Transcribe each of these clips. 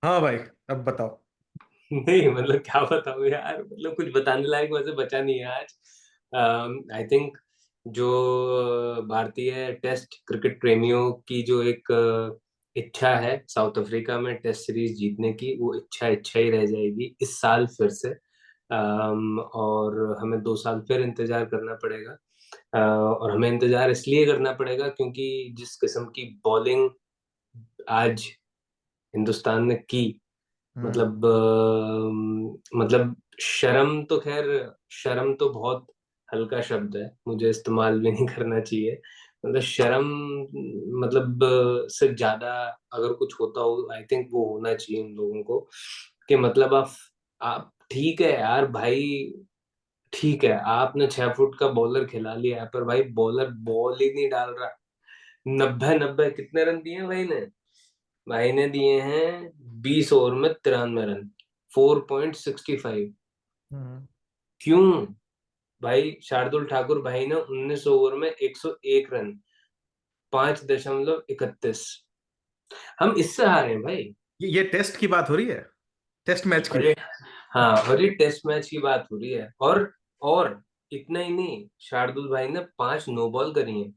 हाँ भाई, अब बताओ। नहीं मतलब क्या बताऊं यार, मतलब कुछ बताने लायक वैसे बचा नहीं है आज। आई थिंक जो भारतीय टेस्ट क्रिकेट प्रेमियों की जो एक इच्छा है साउथ अफ्रीका में टेस्ट सीरीज जीतने की, वो इच्छा इच्छा ही रह जाएगी इस साल फिर से। और हमें 2 साल फिर इंतजार करना पड़ेगा। और हमें इंतजार इसलिए करना पड़ेगा क्योंकि जिस किस्म की बॉलिंग आज हिंदुस्तान ने की, हम्म। मतलब शर्म तो खैर, शर्म तो बहुत हल्का शब्द है, मुझे इस्तेमाल भी नहीं करना चाहिए। मतलब शर्म, मतलब से ज्यादा अगर कुछ होता हो, आई थिंक वो होना चाहिए उन लोगों को कि मतलब आप ठीक है यार भाई, ठीक है आपने 6 फुट का बॉलर खिला लिया है, पर भाई बॉलर बॉल ही नहीं डाल रहा। 90 90 कितने रन दिए हैं भाई ने? भाई ने दिए हैं 20 ओवर में 93 रन, 4.65। हम्म। क्यों? भाई शार्दुल ठाकुर भाई ने 19 ओवर में 101 रन, 5.31। हम इससे हारे हैं भाई। ये टेस्ट की बात हो रही है, टेस्ट मैच की। अरे हाँ, और ये टेस्ट मैच की बात हो रही है। और इतना ही नहीं, शार्दुल भाई ने 5 नो बॉल करी हैं।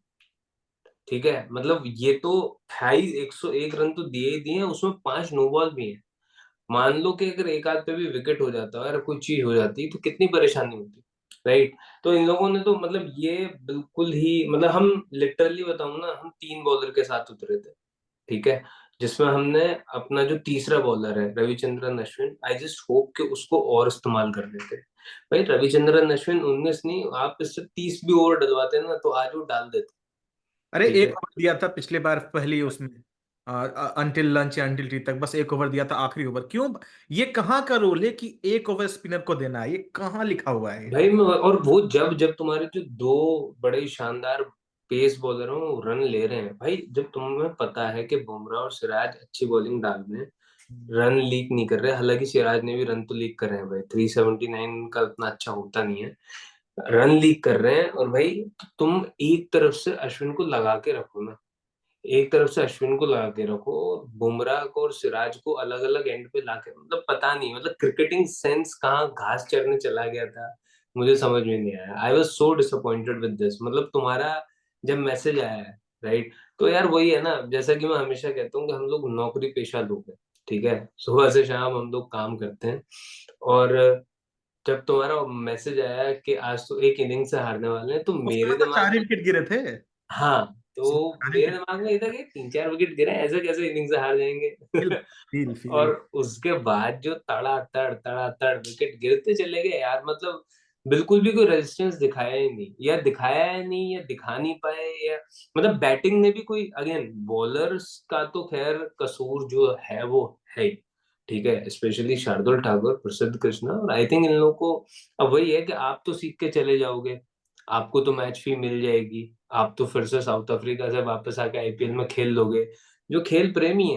ठीक है, मतलब ये तो है ही, 101 रन तो दिए ही दिए हैं, उसमें 5 नो बॉल भी हैं। मान लो कि अगर एक आध पे भी विकेट हो जाता है, अगर कोई चीज हो जाती तो कितनी परेशानी होती। राइट। तो इन लोगों ने तो मतलब ये बिल्कुल ही, मतलब हम लिटरली बताऊं ना, हम 3 बॉलर के साथ उतरे थे। ठीक है, जिसमें हमने अपना जो तीसरा बॉलर है Ravichandran Ashwin, I just hope कि उसको और इस्तेमाल कर लेते। भाई रविचंद्रन अश्विन 19 नहीं, आप इससे 30 भी ओवर डलवाते ना तो आज वो डाल देते। अरे ठीक एक है। ओवर दिया था पिछले बार पहली उसमें, अंटिल लंच या अंटिल टी तक बस एक ओवर दिया था, आखिरी ओवर क्यों? ये कहाँ का रूल है कि एक ओवर स्पिनर को देना है? ये कहाँ लिखा हुआ है? भाई और वो जब जब तुम्हारे जो दो बड़े शानदार पेस बॉलर हैं वो रन ले रहे हैं, भाई जब तुम्हें पता है कि बुमराह और सिराज अच्छी बॉलिंग डाल रहे हैं, रन लीक नहीं कर रहे, हालांकि सिराज ने भी रन तो लीक कर रहे हैं भाई, 379 का उतना अच्छा होता नहीं है, रन लीक कर रहे हैं। और भाई तुम एक तरफ से अश्विन को लगा के रखो ना, एक तरफ से अश्विन को लगा के रखो, बुमराह को और सिराज को अलग अलग एंड पे लाके, मतलब पता नहीं, मतलब क्रिकेटिंग सेंस कहाँ घास चरने चला गया था, मुझे समझ में नहीं आया। I was so disappointed with this, मतलब तुम्हारा जब मैसेज आया है, राइट, तो यार वही है ना, जैसा कि मैं हमेशा कहता हूँ कि हम लोग नौकरी पेशा लोग हैं। ठीक है, सुबह से शाम हम लोग काम करते हैं, और जब तुम्हारा मैसेज आया कि आज तो एक इनिंग से हारने वाले हैं, तो उसमें मेरे तो दिमाग चार ही में, विकेट गिरे थे। हाँ, उसमें तो चार ही मेरे विकेट। दिमाग में ये था कि 3 4 विकेट गिरे, ऐसे कैसे इनिंग से हार फील जाएंगे। फील और फील उसके बाद जो तड़ातड़ तड़ातड़ विकेट गिरते चले गए यार, मतलब बिल्कुल भी कोई रेजिस्टेंस दिखाया ही नहीं, या दिखाया ही नहीं, या दिखा नहीं पाए, या मतलब बैटिंग में भी कोई, अगेन बॉलर्स का तो खैर कसूर जो है वो है ही। ठीक है, स्पेशली शार्दुल ठाकुर, प्रसिद्ध कृष्णा, और आई थिंक इन लोगों को अब वही है कि आप तो सीख के चले जाओगे, आपको तो मैच फी मिल जाएगी, आप तो फिर से साउथ अफ्रीका से वापस आके आईपीएल में खेल लोगे। जो खेल प्रेमी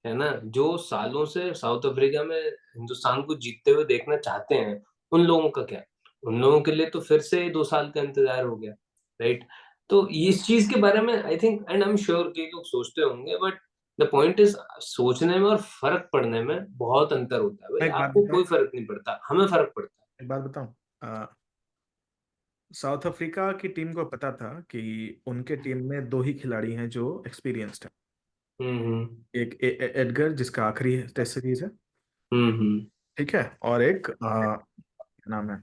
है ना, जो सालों से साउथ अफ्रीका में हिंदुस्तान को जीतते हुए देखना चाहते हैं, उन लोगों का क्या, उन लोगों के लिए तो फिर से 2 साल का इंतजार हो गया। राइट। तो इस चीज के बारे में I think and I am sure कि लोग सोचते होंगे, बट द पॉइंट इज, सोचने में और फर्क पड़ने में बहुत अंतर होता है भाई। मैं एक बात आपको बताऊं, कोई फर्क नहीं पड़ता, हमें फर्क पड़ता है। एक बात बताऊं। साउथ अफ्रीका की टीम को पता था कि उनके टीम में दो ही खिलाड़ी हैं जो एक्सपीरियंस्ड है। हम्म। एक एडगर जिसका आखिरी टेस्ट सीरीज है, हम्म। ठीक है, और एक क्या नाम है,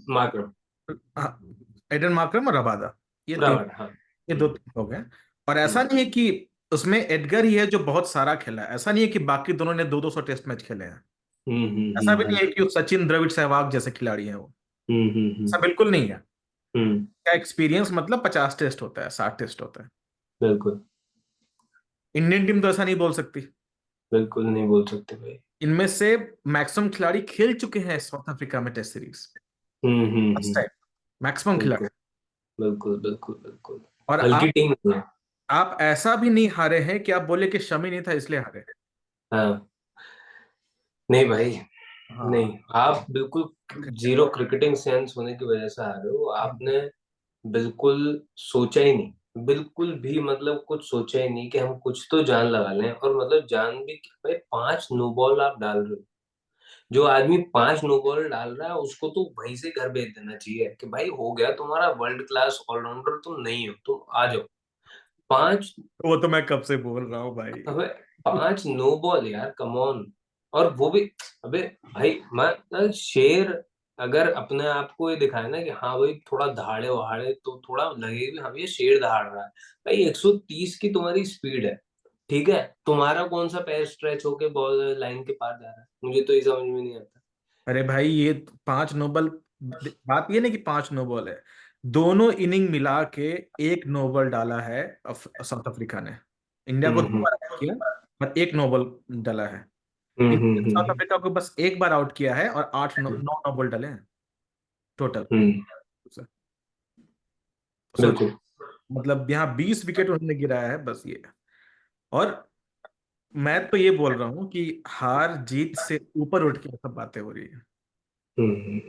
मार्कर। एडन मार्करम और रबादा। ये तीन, बराबर, हाँ। ये दो तीन हो गए। और ऐसा हम्म। नहीं है कि उसमें एडगर ही है जो बहुत सारा खेला है, ऐसा नहीं है कि बाकी दोनों ने 200 टेस्ट मैच खेले हैं। ऐसा भी नहीं है कि वो सचिन द्रविड़ सहवाग जैसे खिलाड़ी हैं वो। ऐसा बिल्कुल नहीं है। हम्म। क्या एक्सपीरियंस मतलब 50 टेस्ट होता है, 60 टेस्ट होता है। बिल्कुल। इंडियन टीम तो ऐसा नहीं बोल सकती। बिल्कुल नहीं बोल सकते भाई। इनमें से मैक्सिमम खिलाड़ी खेल चुके हैं साउथ अफ्रीका में test series, first time, maximum खिलाड़ी। बिल्कुल बिल्कुल बिल्कुल बिल्कुल। और हल्की आप टीम नहीं है। आप ऐसा भी नहीं हारे हैं कि आप बोले कि शमी नहीं था इसलिए हारे। हाँ। नहीं भाई, हाँ। नहीं, आप बिल्कुल जीरो क्रिकेटिंग सेंस होने की वजह से आ रहे हो, आपने बिल्कुल सोचा ही नहीं। बिल्कुल भी मतलब कुछ सोचा ही नहीं कि हम कुछ तो जान लगा लें, और मतलब जान भी क्या भाई, 5 नो बॉल आप डाल रहे हो। जो आदमी 5 नो बॉल डाल रहा है उसको तो वहीं से घर भेज देना चाहिए कि भाई हो गया, तुम्हारा वर्ल्ड क्लास ऑलराउंडर तुम नहीं हो, तुम आ जाओ। 5, वो तो मैं कब से बोल रहा हूँ भाई। अबे 5 नो बॉल यार, कम ऑन। और वो भी, अबे भाई मैं शेर अगर अपने आप को ये दिखाए ना कि हाँ भाई थोड़ा दहाड़े वहाड़े तो थोड़ा लगे कि हाँ ये शेर दहाड़ रहा है। भाई 130 की तुम्हारी स्पीड है, ठीक है, तुम्हारा कौन सा पैर स्ट्रेच होके बॉल लाइन के पार जा रहा है, मुझे तो ये समझ में नहीं आता। अरे भाई ये 5 नोबल, बात ये नहीं कि 5 नोबल है, दोनों इनिंग मिला के 1 नोबल डाला है साउथ अफ्रीका ने। इंडिया को दो हम्म बार आउट किया, पर 1 नोबल डाला है। हम्म इंडिया हम्म ने साउथ हम्म अफ्रीका को बस एक बार आउट किया है और 9 नोबल डाले हैं टोटल। हम्म, सोच, बिल्कुल। मतलब यहाँ 20 विकेट उन्होंने गिराया है बस ये। और मैं तो ये बोल रहा हूँ कि हार जीत से ऊपर उठ के सब बातें हो रही है। हम्म।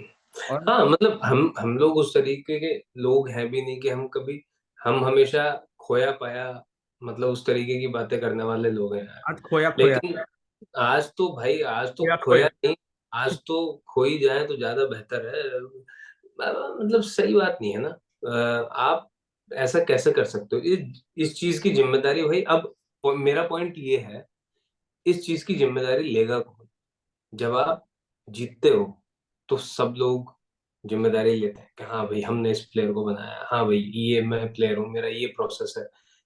और हाँ मतलब हम लोग उस तरीके के लोग हैं भी नहीं कि हम कभी, हम हमेशा खोया पाया मतलब उस तरीके की बातें करने वाले लोग हैं यार। आज खोया खोया, लेकिन आज तो भाई, आज तो खोया खोया। खोया नहीं, आज तो खो ही जाए तो ज्यादा बेहतर है। मतलब सही बात नहीं है ना। आप ऐसा कैसे कर सकते हो, इस चीज की जिम्मेदारी भाई अब, मेरा पॉइंट ये है, इस चीज की जिम्मेदारी लेगा कौन? जब आप जीतते हो तो सब लोग जिम्मेदारी लेते हैं कि हाँ भाई हमने इस प्लेयर को बनाया, हाँ भाई ये मैं प्लेयर हूँ, मेरा ये प्रोसेस है।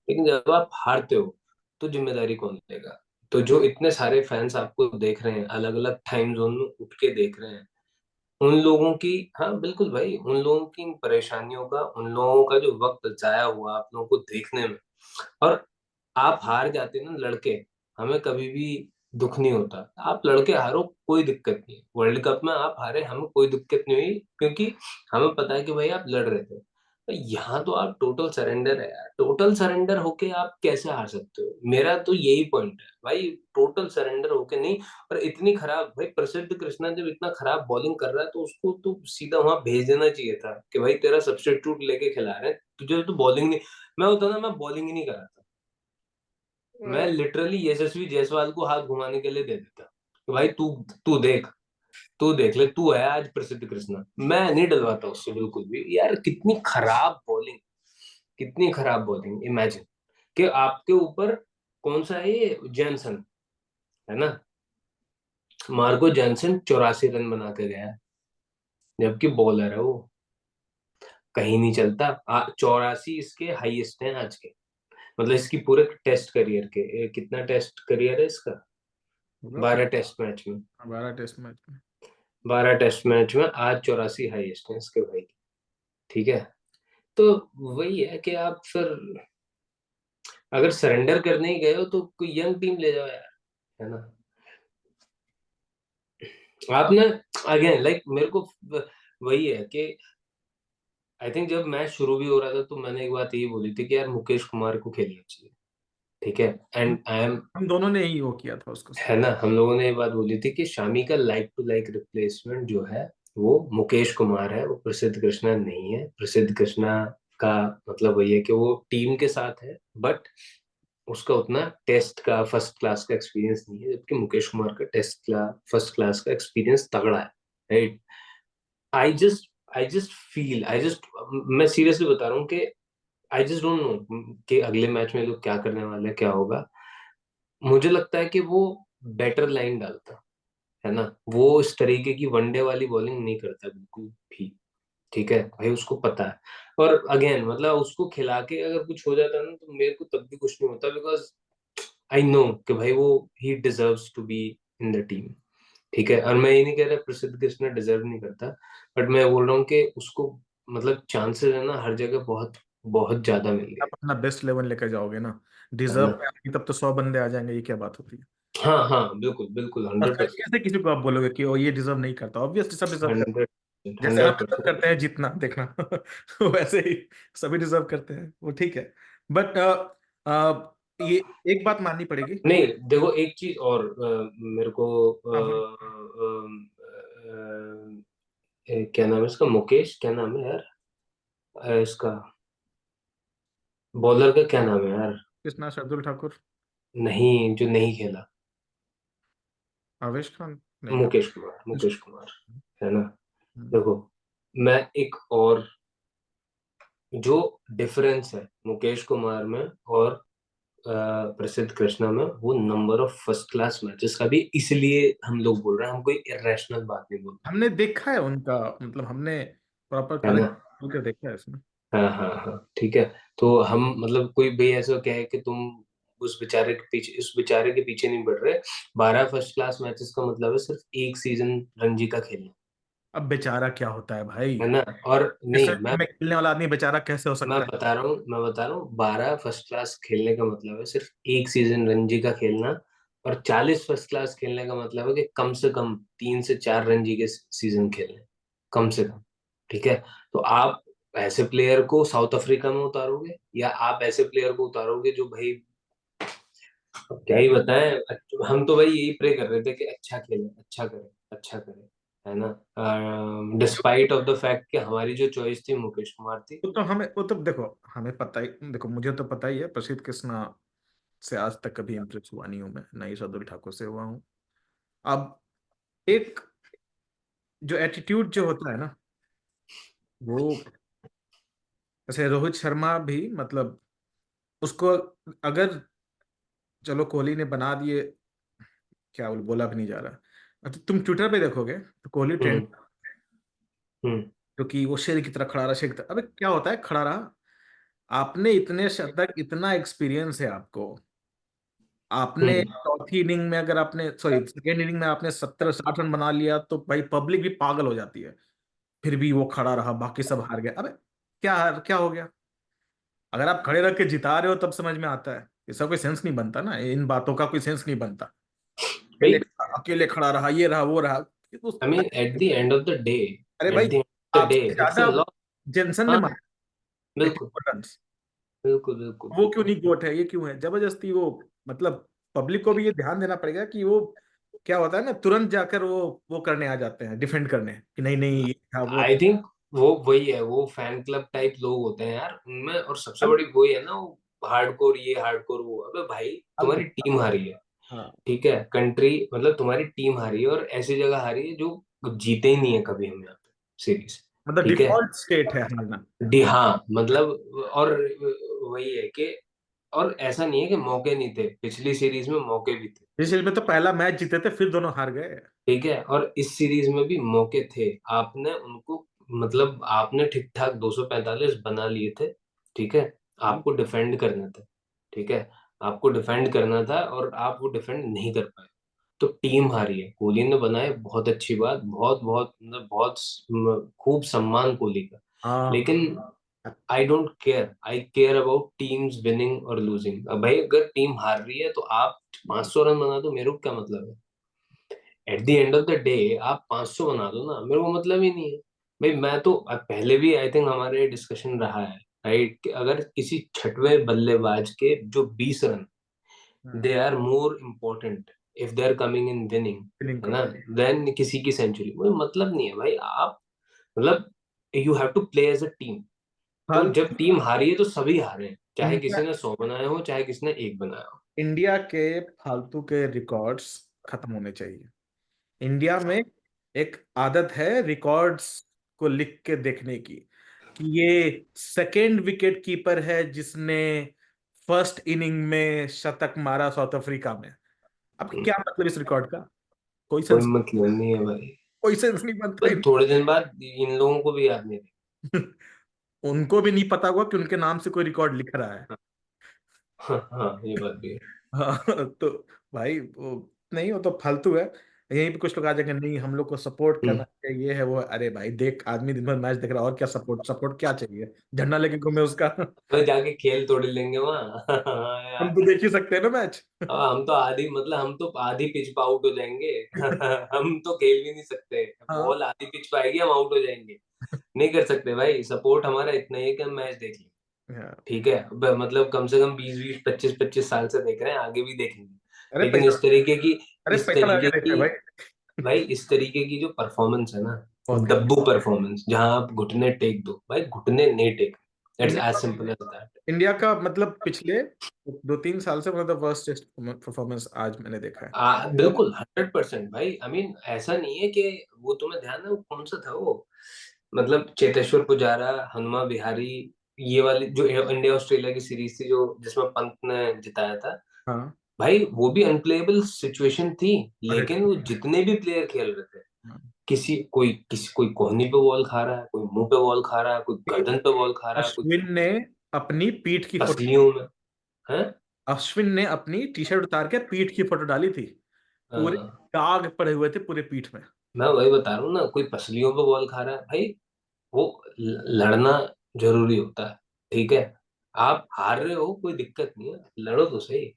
लेकिन जब आप हारते हो तो जिम्मेदारी कौन लेगा? तो जो इतने सारे फैंस आपको देख रहे हैं, अलग अलग टाइम जोन में उठ के देख रहे हैं, उन लोगों की, हाँ बिल्कुल भाई, उन लोगों की परेशानियों का, उन लोगों का जो वक्त जाया हुआ आप लोगों को देखने में, और आप हार जाते ना लड़के, हमें कभी भी दुख नहीं होता। आप लड़के हारो कोई दिक्कत नहीं, वर्ल्ड कप में आप हारे हमें कोई दिक्कत नहीं हुई, क्योंकि हमें पता है कि भाई आप लड़ रहे थे। तो यहाँ तो आप टोटल सरेंडर है यार, टोटल सरेंडर होके आप कैसे हार सकते हो? मेरा तो यही पॉइंट है भाई, टोटल सरेंडर होके नहीं। और इतनी खराब भाई, प्रसिद्ध कृष्णा जब इतना खराब बॉलिंग कर रहा है तो उसको तो सीधा वहां भेज देना चाहिए था कि भाई तेरा सब्स्टिट्यूट लेके खिला रहे हैं, तुझे तो बॉलिंग नहीं। मैं होता ना, मैं बॉलिंग ही नहीं कराता, मैं लिटरली यशस्वी जायसवाल को हाथ घुमाने के लिए दे देता कि भाई तू तू देख, तू देख ले, तू है आज प्रसिद्ध कृष्णा। मैं नहीं डलवाता उससे बिल्कुल भी यार, कितनी खराब बॉलिंग, कितनी खराब बॉलिंग। इमेजिन कि आपके ऊपर कौन सा है ये जैनसन, है ना, मार्को जैनसन 84 रन बना के गया, जबकि बॉलर है वो, कहीं नहीं चलता। 84 इसके हाईएस्ट हैं आज के, मतलब इसकी पूरे टेस्ट करियर के, कितना टेस्ट करियर है इसका, होगा 12 टेस्ट मैच में, 12 टेस्ट मैच में। 12 टेस्ट मैच में आज 84 हाईएस्ट है इसके भाई, ठीक है। तो वही है कि आप फिर अगर सरेंडर करने ही गए हो तो कोई यंग टीम ले जाओ यार, है ना। आपने अगेन लाइक मेरे को वही है कि आई थिंक जब मैच शुरू भी हो रहा था तो मैंने एक बात यही बोली थी कि यार मुकेश कुमार को खेलना चाहिए, ठीक है, हम एंड आई एम, हम दोनों ने ही वो किया था उसको। है ना, हम लोगों ने ये बात बोली थी कि शामी का लाइक टू लाइक रिप्लेसमेंट जो है वो मुकेश कुमार है, वो प्रसिद्ध कृष्णा नहीं है। प्रसिद्ध कृष्णा का मतलब वही है कि वो टीम के साथ है, बट उसका उतना टेस्ट का फर्स्ट क्लास का एक्सपीरियंस नहीं है, जबकि मुकेश कुमार का टेस्ट का फर्स्ट क्लास का एक्सपीरियंस तगड़ा है, right. I just I just मैं सीरियसली बता रहा हूँ कि आई जस्ट डोंट नो कि अगले मैच में लोग क्या करने वाले हैं, क्या होगा। मुझे लगता है कि वो बेटर लाइन डालता, है ना, वो इस तरीके की वनडे वाली बॉलिंग नहीं करता बिल्कुल भी, ठीक है भाई, उसको पता है। और अगेन मतलब उसको खिला के अगर कुछ हो जाता ना तो मेरे को तब भी कुछ नहीं होता, बिकॉज आई नो कि भाई वो ही deserves to be in the team, ठीक है। और मैं ये नहीं कह रहा प्रसिद्ध कृष्णा डिजर्व नहीं करता, बट मैं बोल रहा हूँ कि उसको मतलब चांसेस है ना हर जगह बहुत बहुत ज्यादा मिल आप गए, अपना बेस्ट लेवल लेकर जाओगे ना, है डिजर्व ना। पे आएंगे तब तो 100 बंदे आ जाएंगे, ये क्या बात होती है। हाँ हाँ बिल्कुल बिल्कुल, और 100%। कैसे किसी को आप बोलोगे कि वो ये डिजर्व नहीं करता, ऑब्वियसली सब डिजर्व करते 100%, हैं। जैसे हम हंड्रेड डिजर्व परसेंट करते हैं जीतना देखना, वैसे ही सभी डिजर्व करते हैं, वो ठीक है। बट ये एक बात माननी पड़ेगी। नहीं देखो एक चीज और मेरे को हाँ हाँ। क्या नाम है इसका, मुकेश क्या नाम है यार, इसका बॉलर का क्या नाम है यार? कृष्णा शार्दुल ठाकुर। नहीं, जो नहीं खेला। आवेश खान। नहीं मुकेश कुमार, आवेश। मुकेश कुमार, है ना? हम्म। देखो, मैं एक और, जो डिफरेंस है मुकेश कुमार में और प्रसिद्ध कृष्णा में, वो number of first class matches का भी, इसलिए हम लोग बोल रहे हैं, हम कोई इरेशनल बात नहीं बोल रहे। हमने देखा है उनका, मतलब हमने प्रॉपर है कागज ना? के देखा है इसमें। हाँ हाँ हाँ, ठीक है। तो हम मतलब कोई भी ऐसा कहे कि तुम उस बेचारे के पीछे नहीं बढ़ रहे। 12 फर्स्ट क्लास मैचेस का मतलब है सिर्फ एक सीजन रणजी का खेलना। अब बेचारा क्या होता है भाई? है ना? और इस नहीं, मैं में खेलने वाला आदमी बेचारा कैसे हो मैं सकता है? बता रहा हूँ, 12 फर्स्ट क्लास खेलने का मतलब है सिर्फ एक सीजन रणजी का खेलना। और 40 फर्स्ट क्लास खेलने का मतलब है कि कम से कम 3 से 4 रणजी के सीजन खेलने, कम से कम। ठीक है? तो आप ऐसे प्लेयर को साउथ अफ्रीका में उतारोगे, या आप ऐसे प्लेयर को उतारोगे जो भाई, अब क्या ही बताएं। हम तो भाई यही प्रे कर रहे थे कि अच्छा खेले, अच्छा करे, अच्छा करे। है ना? डिस्पाइट ऑफ द फैक्ट कि हमारी जो चॉइस थी मुकेश कुमार थी। वो तो हमें, वो तो देखो, हमें पता ही, देखो मुझे तो पता ही है प्रसिद्ध कृष्णा से आज तक कभी इम्प्रेस हुआ नहीं हूं मैं, ना ही शार्दुल ठाकुर से हुआ हूँ। अब एक जो एटीट्यूड जो होता है ना, वो, जैसे रोहित शर्मा भी, मतलब उसको, अगर, चलो कोहली ने बना दिए, क्या बोला भी नहीं जा रहा, तो तुम ट्विटर पे देखोगे तो कोहली ट्रेंड, हम्म। हम्म। क्योंकि वो शेर की तरह खड़ा रहा, शेर की तरह, अबे क्या होता है खड़ा रहा? आपने इतने शतक, इतना एक्सपीरियंस है आपको, आपने हम्म। चौथी इनिंग में, अगर आपने, सॉरी सेकेंड इनिंग में आपने 70-60 रन बना लिया, तो भाई पब्लिक भी पागल हो जाती है। फिर भी वो खड़ा रहा, बाकी सब हार गए। अबे क्या, क्या हो गया? अगर आप खड़े रख के जिता रहे हो तब समझ में आता है, इसका कोई सेंस नहीं बनता ना, इन बातों का कोई सेंस नहीं बनता। अकेले, भाई, अकेले खड़ा रहा, ये रहा वो रहा, ये तो, I mean at the end of the day, अरे एट भाई the end of the day आपसे इट्स अ ज्यादा लॉस। जेनसन ने हाँ, मारा बिल्कुल 84 रन। बिल्कुल बिल्कुल वो क्यों बिल्कुल। नहीं गोट है? ये क्यों है जबरदस्ती वो? मतलब पब्लिक को भी ये ध्यान देना पड़ेगा कि वो, क्या होता है ना, तुरंत जाकर वो करने आ जाते हैं, डिफेंड करने कि नहीं नहीं ये था वो आई था। थिंक वो वही है, वो फैन क्लब टाइप लोग होते हैं यार उनमें, और सबसे अब बड़ी वही है ना, वो हार्डकोर, ये हार्डकोर वो। अबे भाई, अब तुम्हारी टीम हारी है। हाँ, ठीक है, कंट्री मतलब तुम्हारी टीम हारी है, और ऐसी जगह हारी है जो जीते ही नहीं है कभी हम यहाँ पे सीरीज। मतलब ठीक है? डिफॉल्ट स्टेट है हारना। डी हाँ, मतलब, और वही है कि, और ऐसा नहीं है कि मौके नहीं थे, पिछली सीरीज में मौके भी थे। इस सीरीज में तो पहला मैच जीते थे, फिर दोनों हार गए। ठीक है, और इस सीरीज में भी मौके थे, आपने उनको, मतलब आपने ठीक ठाक 245 बना लिए थे। ठीक है? आपको डिफेंड करना था। ठीक है? आपको डिफेंड करना था और आप वो डिफेंड नहीं कर पाए, तो टीम हारी है। कोहली ने बनाए, बहुत अच्छी बात, बहुत बहुत मतलब बहुत खूब सम्मान कोहली का। हाँ। लेकिन I don't care, I care about teams winning और लूजिंग। अब भाई अगर टीम हार रही है तो आप 500 रन बना दो, मेरे को क्या मतलब है? At the end of the day आप 500 बना दो ना, मेरे को मतलब ही नहीं है। भाई मैं तो, अब पहले भी आई थिंक हमारे डिस्कशन रहा है, राइट, कि अगर किसी छठवें बल्लेबाज के जो 20 run, they are more important if they are coming in winning, feeling है का। ना, देन किसी की सेंचुरी। मुझे मतलब नहीं है भाई, आप मतलब, you have to play as a team. तो हाल, जब टीम हारी है तो सभी हारे हैं, चाहे इंडिया, किसी ने 100 बनाए हो, चाहे किसी ने एक बनाया हो। इंडिया के फालतू के रिकॉर्ड्स खत्म होने चाहिए। इंडिया में एक आदत है रिकॉर्ड्स को लिख के देखने की, कि ये सेकेंड विकेट कीपर है जिसने फर्स्ट इनिंग में शतक मारा साउथ अफ्रीका में। अब क्या मतलब इस रिकॉर्ड का? कोई कोई सेंस, मतलब नहीं है भाई। कोई सेंस नहीं बनता बस थोड़े दिन बाद इन लोगों को भी याद नहीं उनको भी नहीं पता होगा कि उनके नाम से कोई रिकॉर्ड लिख रहा है। रहेगा। हाँ हाँ, ये बात भी है। हाँ, तो भाई वो, नहीं वो तो फालतू है। यहीं पे कुछ लोग आ जाएंगे, नहीं हम लोग को सपोर्ट करना हम्म। चाहिए, ये है वो है। अरे भाई देख, आदमी दिन भर मैच देख रहा है, और क्या सपोर्ट, सपोर्ट क्या चाहिए? झंडा लेके घूमे उसका। तो जाके खेल थोड़ी लेंगे वहाँ। हाँ हम तो यार। देख ही सकते हैं ना मैच। हम तो आधी, मतलब हम तो आधी पिच पे आउट हो जाएंगे। हम तो खेल भी नहीं सकते। हाँ। बॉल आधी पिच पे आएगी, हम आउट हो जाएंगे। नहीं कर सकते भाई, सपोर्ट हमारा इतना ही है कि हम मैच देख लें। हाँ। ठीक है, मतलब कम से कम 20 20 25 25 साल से देख रहे हैं, आगे भी देखेंगे। अरे लेकिन पैसा, इस तरीके की, अरे इस पैसा लगा तरीके के देखते की, हैं भाई। भाई इस तरीके की जो परफॉर्मेंस है ना, बहुत गंदी। दब्बू परफॉर्मेंस, जहां आप घुटने टेक दो, भाई घुटने नहीं टेक। इट्स इंडिया एज का सिंपल एज दैट। इंडिया का मतलब पिछले 2-3 साल से one of the worst test performance आज मैंने देखा है। और बिल्कुल 100% भाई। आई मीन ऐसा नहीं है कि वो, तुम्हें ध्यान है वो कौन सा था वो, मतलब चेतेश्वर पुजारा, हनुमा विहारी, ये वाली जो इंडिया ऑस्ट्रेलिया की सीरीज थी जो जिसमें पंत ने जिताया था, हाँ, भाई वो भी अनप्लेएबल सिचुएशन थी। अरे लेकिन वो जितने भी प्लेयर खेल रहे थे, हाँ। कोई कोहनी पे बॉल खा रहा है, कोई मुंह पे बॉल खा रहा है, कोई गर्दन पे बॉल खा रहा है, कोई अश्विन ने अपनी पीठ की फोटो पसलियों में है। अश्विन ने अपनी टी शर्ट उतार के पीठ की फोटो डाली थी। पूरे दाग पड़े हुए थे पूरे पीठ में। मैं वही बता रहा हूँ ना, कोई पसलियों पे बॉल खा रहा है भाई। वो लड़ना जरूरी होता है, ठीक है। आप हार रहे हो कोई दिक्कत नहीं है, लड़ो तो सही।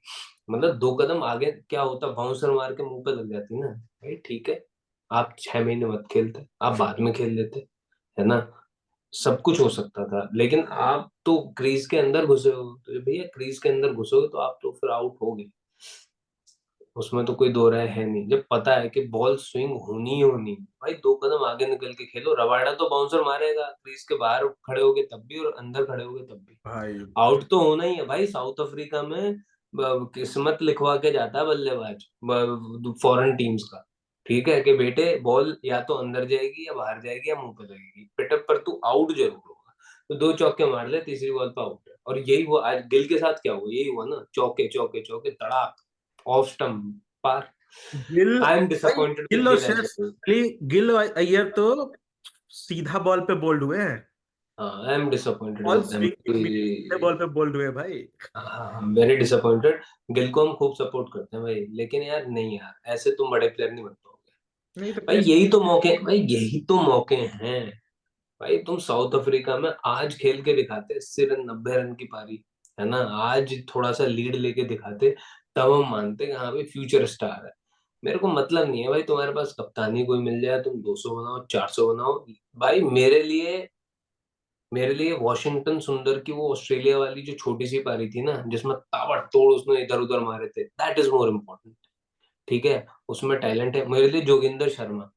मतलब 2 कदम आगे क्या होता, बाउंसर मार के मुंह पे लग जाती ना, भाई ठीक है। आप 6 महीने मत खेलते, आप बाद में खेल लेते, है ना। सब कुछ हो सकता था, लेकिन आप तो क्रीज के अंदर घुसे हो, तो भैया क्रीज के अंदर घुसोगे तो आप तो फिर आउट होगे। उसमें तो कोई दो राय है नहीं, जब पता है कि बॉल स्विंग होनी ही होनी है, भाई 2 कदम आगे निकल के खेलो। रबाडा तो बाउंसर मारेगा, क्रीज के बाहर खड़े होगे तब भी और अंदर खड़े होगे तब भी, भाई आउट तो होना ही है भाई। साउथ अफ्रीका में किस्मत लिखवा के जाता है बल्लेबाज फॉरेन टीम्स का, ठीक है, कि बेटे बॉल या तो अंदर जाएगी या बाहर जाएगी या मुंह पे लगेगी, पिटअप पर तू आउट जरूर होगा। तो 2 चौके मार ले, तीसरी बॉल पे आउट है। और यही हुआ आज गिल के साथ, क्या हुआ, यही हुआ ना, चौके चौके चौके तड़ाक, ऑफ स्टंप पार। गिल आई एम भाई डिसअपॉइंटेड विद गिल और Gill as chef well. Gill और अय्यर तो सीधा बॉल पे बोल्ड हुए हैं। हाँ, I am disappointed ball with them. Swing भी सीधे बॉल पे बोल्ड हुए भाई। Very disappointed. गिल को हम खूब सपोर्ट करते हैं भाई, लेकिन यार नहीं यार, ऐसे तुम बड़े प्लेयर नहीं बन पाओगे। नहीं तो भाई टेस्ट। यही तो मौके, भाई यही तो मौके हैं। भाई तुम साउथ अफ्रीका में आज खेल के दिखाते, 80 रन 90 रन की पारी, है ना, आज थोड़ा सा लीड लेके दिखाते, तब हम मानते कि हाँ भाई फ्यूचर स्टार है। मेरे को मतलब नहीं है भाई तुम्हारे पास कप्तानी कोई मिल जाए, तुम 200 बनाओ 400 बनाओ। भाई मेरे लिए वॉशिंगटन सुंदर की वो ऑस्ट्रेलिया वाली जो छोटी सी पारी थी ना, जिसमें ताबड़तोड़ उसने इधर उधर मारे थे, दैट इज मोर इम्पोर्टेंट, ठीक है। उसमें टैलेंट है। मेरे लिए जोगिंदर शर्मा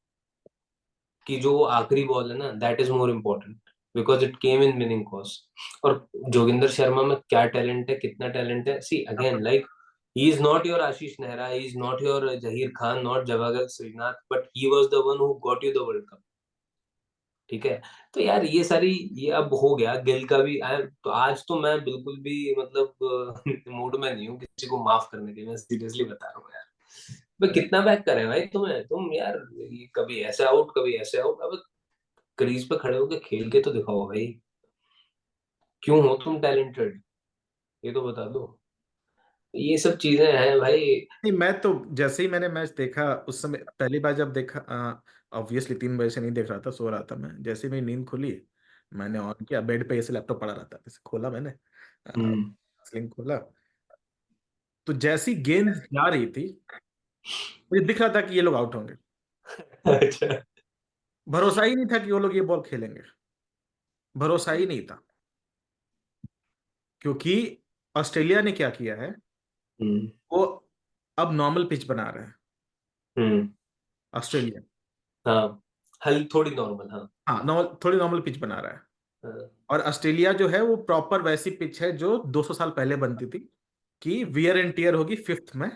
की जो आखिरी बॉल है ना, that is more important, because it came in winning cause. और जोगिंदर शर्मा में क्या टैलेंट है, कितना टैलेंट है, see again like, he is not your Ashish Nehra, he is not your Zaheer Khan, not Javagal Srinath, but he was the one who got you the world cup, ठीक है। तो यार ये सारी, ये अब हो गया गिल का भी तो आज तो मैं बिल्कुल भी मतलब मूड में नहीं हूँ किसी को माफ करने के, मैं सीरियसली बता रहा हूँ यार। भाई कितना बैक करे भाई तुम्हें, तुम यार ये कभी ऐसे आउट कभी ऐसे आउट, अब क्रीज पे खड़े होके खेल के तो दिखाओ भाई, क्यों हो तुम टैलेंटेड, ये तो बता दो। ये सब चीजें हैं भाई। नहीं, मैं तो जैसे ही मैंने मैच देखा उस समय पहली बार जब देखा, ऑब्वियसली 3 बजे से नहीं देख रहा था, सो रहा था मैं। जैसे ही मेरी नींद खुली मैंने ऑन किया, बेड पे ऐसे लैपटॉप पड़ा रहता जैसे खोला मैंने, हम्म। स्लिंग खोला, तो जैसी गेंद जा रही थी मुझे दिख रहा था कि ये लोग आउट होंगे। अच्छा। भरोसा ही नहीं था कि वो लोग ये बॉल खेलेंगे, भरोसा ही नहीं था। क्योंकि ऑस्ट्रेलिया ने क्या किया है, हम्म। वो अब नॉर्मल पिच बना रहे हैं हम्म। ऑस्ट्रेलिया। हाँ, हल थोड़ी नॉर्मल, हाँ। हाँ, नॉर्मल, थोड़ी नॉर्मल पिच बना रहा है। हाँ। और ऑस्ट्रेलिया जो है वो प्रॉपर वैसी पिच है जो 200 साल पहले बनती थी, कि वियर एंड टीयर होगी फिफ्थ में।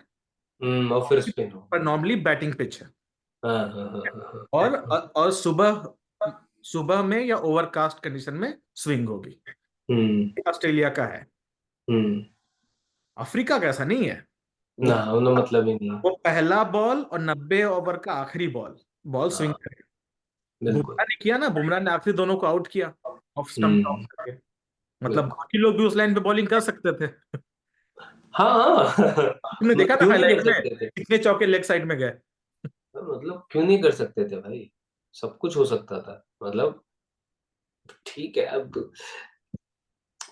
और फिर स्पिन हो। पर नॉर्मली बैटिंग पिच है। हाँ हाँ हाँ हाँ और हाँ। और सुबह सुबह में या ओवरकास्ट कंडीशन में स्विंग होगी। हम्म। ऑस्ट्रेलिया का है। हम्म। अफ्रीका का ऐसा नहीं है। वो ना, उन्हें मतलब ही नहीं। वो पहला बॉल और 90 ओवर का आखिरी बॉल, बॉल स्विंग हाँ, करेगा। बिल्कुल। बुमराह ने किया ना, बुमराह ने आखिरी दोनों को आउट किया ऑफ स्टंप हम्म। आउट करके। मतलब बिल्कुल। बाकी लोग भी उस लाइन पे बॉलिंग कर सकते थे। हाँ हाँ। तुमने देखा ना क्यों नहीं हाईलाइट कर में सकते थे, कितने चौके लेग साइड में गए। मतलब क्यों नहीं कर सकते थे भाई, सब कुछ हो सकता था, मतलब ठीक है। अब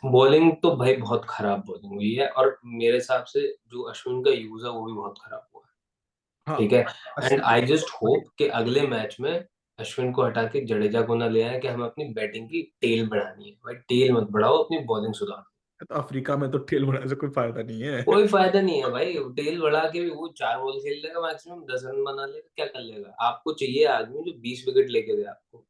बॉलिंग तो भाई बहुत खराब बॉलिंग हुई है, और मेरे हिसाब से जो अश्विन का यूज है वो भी बहुत खराब हुआ है, हाँ, ठीक है। And Ashwin I just hope कि अगले मैच में अश्विन को हटा के जडेजा को ना ले आए, कि हमें अपनी बैटिंग की टेल बढ़ानी है, भाई टेल मत बढ़ाओ, अपनी बॉलिंग सुधारो। तो अफ्रीका में तो टेल बनाने से कोई फायदा नहीं है। कोई फायदा नहीं है भाई, टेल बढ़ा के भी वो 4 बॉल खेल लेगा, मैक्सिमम 10 रन बना लेगा, क्या कर लेगा। आपको चाहिए आदमी जो 20 विकेट लेके दे आपको,